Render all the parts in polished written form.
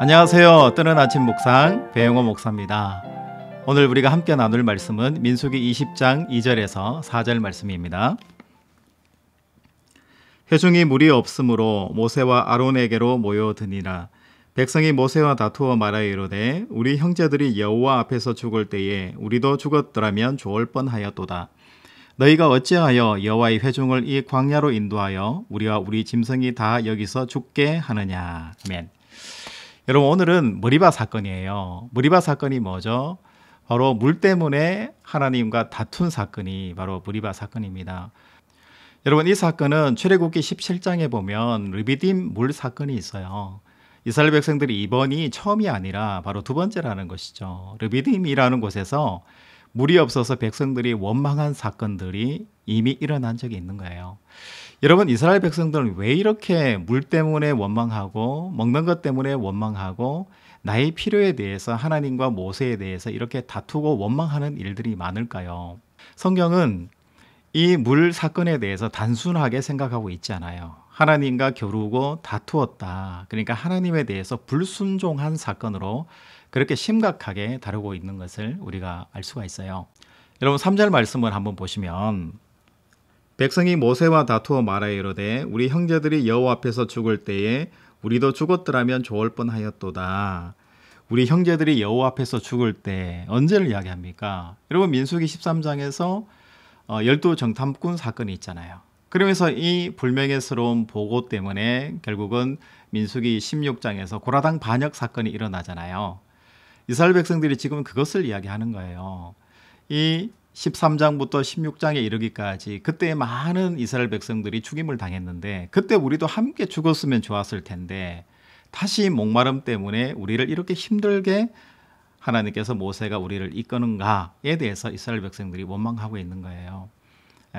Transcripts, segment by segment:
안녕하세요. 뜨는 아침 묵상 배영호 목사입니다. 오늘 우리가 함께 나눌 말씀은 민수기 20장 2절에서 4절 말씀입니다. 회중이 물이 없으므로 모세와 아론에게로 모여드니라. 백성이 모세와 다투어 말하여 이르되 우리 형제들이 여호와 앞에서 죽을 때에 우리도 죽었더라면 좋을 뻔하였도다. 너희가 어찌하여 여호와의 회중을 이 광야로 인도하여 우리와 우리 짐승이 다 여기서 죽게 하느냐. 아멘. 여러분, 오늘은 머리바 사건이에요. 머리바 사건이 뭐죠? 바로 물 때문에 하나님과 다툰 사건이 바로 머리바 사건입니다. 여러분, 이 사건은 출애굽기 17장에 보면 르비딤 물 사건이 있어요. 이스라엘 백성들이 이번이 처음이 아니라 바로 두 번째라는 것이죠. 르비딤이라는 곳에서 물이 없어서 백성들이 원망한 사건들이 이미 일어난 적이 있는 거예요. 여러분, 이스라엘 백성들은 왜 이렇게 물 때문에 원망하고 먹는 것 때문에 원망하고 나의 필요에 대해서 하나님과 모세에 대해서 이렇게 다투고 원망하는 일들이 많을까요? 성경은 이 물 사건에 대해서 단순하게 생각하고 있지 않아요. 하나님과 겨루고 다투었다. 그러니까 하나님에 대해서 불순종한 사건으로 그렇게 심각하게 다루고 있는 것을 우리가 알 수가 있어요. 여러분, 3절 말씀을 한번 보시면 백성이 모세와 다투어 말하여 이르되 우리 형제들이 여호와 앞에서 죽을 때에 우리도 죽었더라면 좋을 뻔하였도다. 우리 형제들이 여호와 앞에서 죽을 때 언제를 이야기합니까? 여러분, 민수기 13장에서 12정탐꾼 사건이 있잖아요. 그러면서 이 불명예스러운 보고 때문에 결국은 민수기 16장에서 고라당 반역 사건이 일어나잖아요. 이스라엘 백성들이 지금 그것을 이야기하는 거예요. 이 13장부터 16장에 이르기까지 그때 많은 이스라엘 백성들이 죽임을 당했는데 그때 우리도 함께 죽었으면 좋았을 텐데 다시 목마름 때문에 우리를 이렇게 힘들게 하나님께서 모세가 우리를 이끄는가에 대해서 이스라엘 백성들이 원망하고 있는 거예요.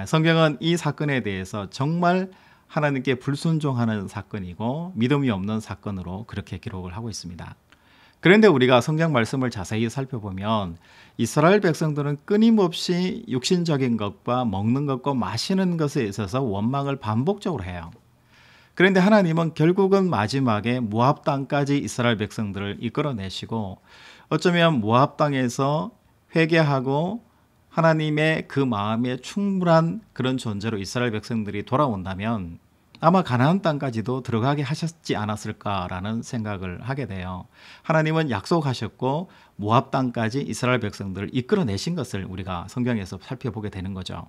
성경은 이 사건에 대해서 정말 하나님께 불순종하는 사건이고 믿음이 없는 사건으로 그렇게 기록을 하고 있습니다. 그런데 우리가 성경 말씀을 자세히 살펴보면 이스라엘 백성들은 끊임없이 육신적인 것과 먹는 것과 마시는 것에 있어서 원망을 반복적으로 해요. 그런데 하나님은 결국은 마지막에 모압 땅까지 이스라엘 백성들을 이끌어내시고 어쩌면 모압 땅에서 회개하고 하나님의 그 마음에 충분한 그런 존재로 이스라엘 백성들이 돌아온다면 아마 가나안 땅까지도 들어가게 하셨지 않았을까라는 생각을 하게 돼요. 하나님은 약속하셨고 모압 땅까지 이스라엘 백성들을 이끌어내신 것을 우리가 성경에서 살펴보게 되는 거죠.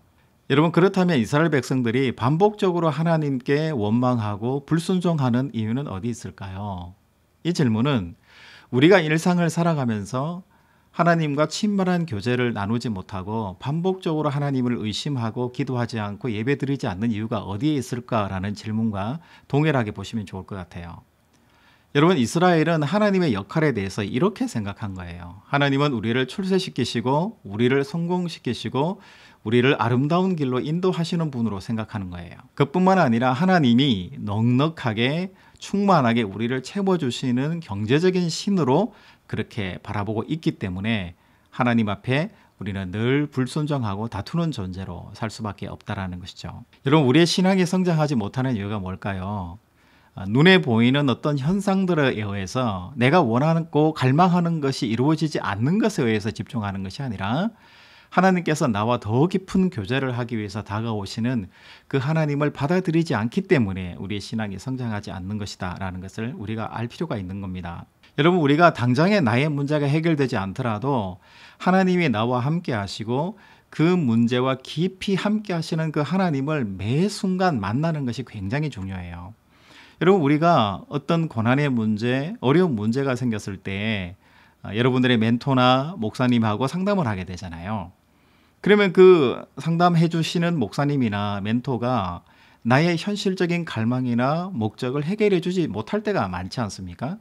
여러분, 그렇다면 이스라엘 백성들이 반복적으로 하나님께 원망하고 불순종하는 이유는 어디 있을까요? 이 질문은 우리가 일상을 살아가면서 하나님과 친밀한 교제를 나누지 못하고 반복적으로 하나님을 의심하고 기도하지 않고 예배드리지 않는 이유가 어디에 있을까라는 질문과 동일하게 보시면 좋을 것 같아요. 여러분, 이스라엘은 하나님의 역할에 대해서 이렇게 생각한 거예요. 하나님은 우리를 출세시키시고 우리를 성공시키시고 우리를 아름다운 길로 인도하시는 분으로 생각하는 거예요. 그뿐만 아니라 하나님이 넉넉하게 충만하게 우리를 채워주시는 경제적인 신으로 그렇게 바라보고 있기 때문에 하나님 앞에 우리는 늘 불순종하고 다투는 존재로 살 수밖에 없다라는 것이죠. 여러분, 우리의 신앙이 성장하지 못하는 이유가 뭘까요? 눈에 보이는 어떤 현상들에 의해서 내가 원하고 갈망하는 것이 이루어지지 않는 것에 의해서 집중하는 것이 아니라 하나님께서 나와 더 깊은 교제를 하기 위해서 다가오시는 그 하나님을 받아들이지 않기 때문에 우리의 신앙이 성장하지 않는 것이다 라는 것을 우리가 알 필요가 있는 겁니다. 여러분, 우리가 당장에 나의 문제가 해결되지 않더라도 하나님이 나와 함께 하시고 그 문제와 깊이 함께 하시는 그 하나님을 매 순간 만나는 것이 굉장히 중요해요. 여러분, 우리가 어떤 고난의 문제, 어려운 문제가 생겼을 때 여러분들의 멘토나 목사님하고 상담을 하게 되잖아요. 그러면 그 상담해 주시는 목사님이나 멘토가 나의 현실적인 갈망이나 목적을 해결해 주지 못할 때가 많지 않습니까?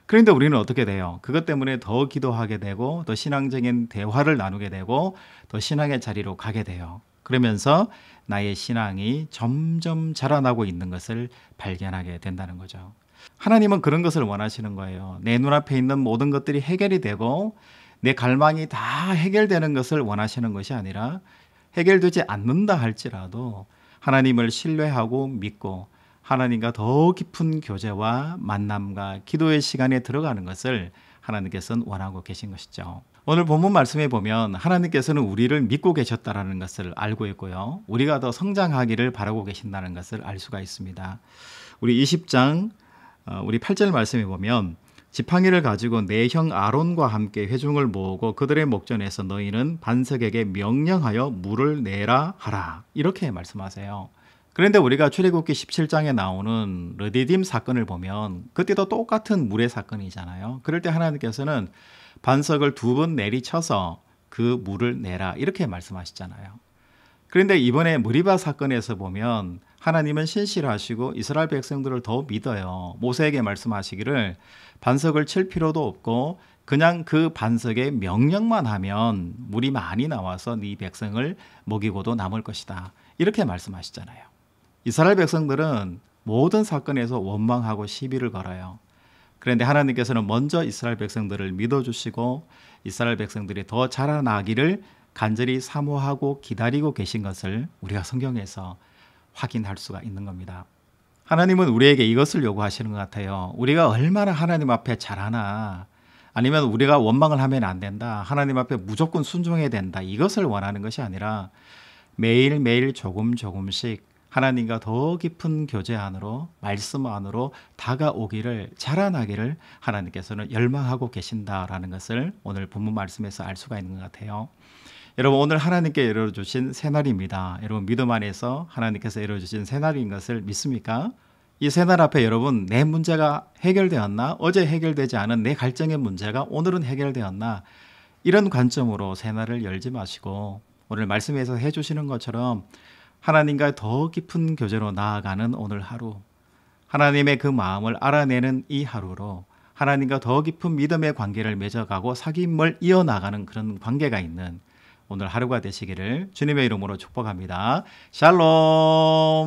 그런데 우리는 어떻게 돼요? 그것 때문에 더 기도하게 되고 더 신앙적인 대화를 나누게 되고 더 신앙의 자리로 가게 돼요. 그러면서 나의 신앙이 점점 자라나고 있는 것을 발견하게 된다는 거죠. 하나님은 그런 것을 원하시는 거예요. 내 눈앞에 있는 모든 것들이 해결이 되고 내 갈망이 다 해결되는 것을 원하시는 것이 아니라 해결되지 않는다 할지라도 하나님을 신뢰하고 믿고 하나님과 더 깊은 교제와 만남과 기도의 시간에 들어가는 것을 하나님께서는 원하고 계신 것이죠. 오늘 본문 말씀에 보면 하나님께서는 우리를 믿고 계셨다는 것을 알고 있고요. 우리가 더 성장하기를 바라고 계신다는 것을 알 수가 있습니다. 우리 20장 우리 8절 말씀에 보면 지팡이를 가지고 내 형 아론과 함께 회중을 모으고 그들의 목전에서 너희는 반석에게 명령하여 물을 내라 하라. 이렇게 말씀하세요. 그런데 우리가 출애굽기 17장에 나오는 르디딤 사건을 보면 그때도 똑같은 물의 사건이잖아요. 그럴 때 하나님께서는 반석을 2번 내리쳐서 그 물을 내라 이렇게 말씀하시잖아요. 그런데 이번에 무리바 사건에서 보면 하나님은 신실하시고 이스라엘 백성들을 더 믿어요. 모세에게 말씀하시기를 반석을 칠 필요도 없고 그냥 그 반석에 명령만 하면 물이 많이 나와서 네 백성을 먹이고도 남을 것이다. 이렇게 말씀하시잖아요. 이스라엘 백성들은 모든 사건에서 원망하고 시비를 걸어요. 그런데 하나님께서는 먼저 이스라엘 백성들을 믿어주시고 이스라엘 백성들이 더 자라나기를 간절히 사모하고 기다리고 계신 것을 우리가 성경에서 확인할 수가 있는 겁니다. 하나님은 우리에게 이것을 요구하시는 것 같아요. 우리가 얼마나 하나님 앞에 잘하나, 아니면 우리가 원망을 하면 안 된다, 하나님 앞에 무조건 순종해야 된다, 이것을 원하는 것이 아니라 매일매일 조금씩 하나님과 더 깊은 교제 안으로, 말씀 안으로 다가오기를, 자라나기를 하나님께서는 열망하고 계신다라는 것을 오늘 본문 말씀에서 알 수가 있는 것 같아요. 여러분, 오늘 하나님께 열어주신 새날입니다. 여러분, 믿음 안에서 하나님께서 열어주신 새날인 것을 믿습니까? 이 새날 앞에 여러분, 내 문제가 해결되었나? 어제 해결되지 않은 내 갈증의 문제가 오늘은 해결되었나? 이런 관점으로 새날을 열지 마시고 오늘 말씀에서 해주시는 것처럼 하나님과 더 깊은 교제로 나아가는 오늘 하루, 하나님의 그 마음을 알아내는 이 하루로 하나님과 더 깊은 믿음의 관계를 맺어가고 사귐을 이어나가는 그런 관계가 있는 오늘 하루가 되시기를 주님의 이름으로 축복합니다. 샬롬.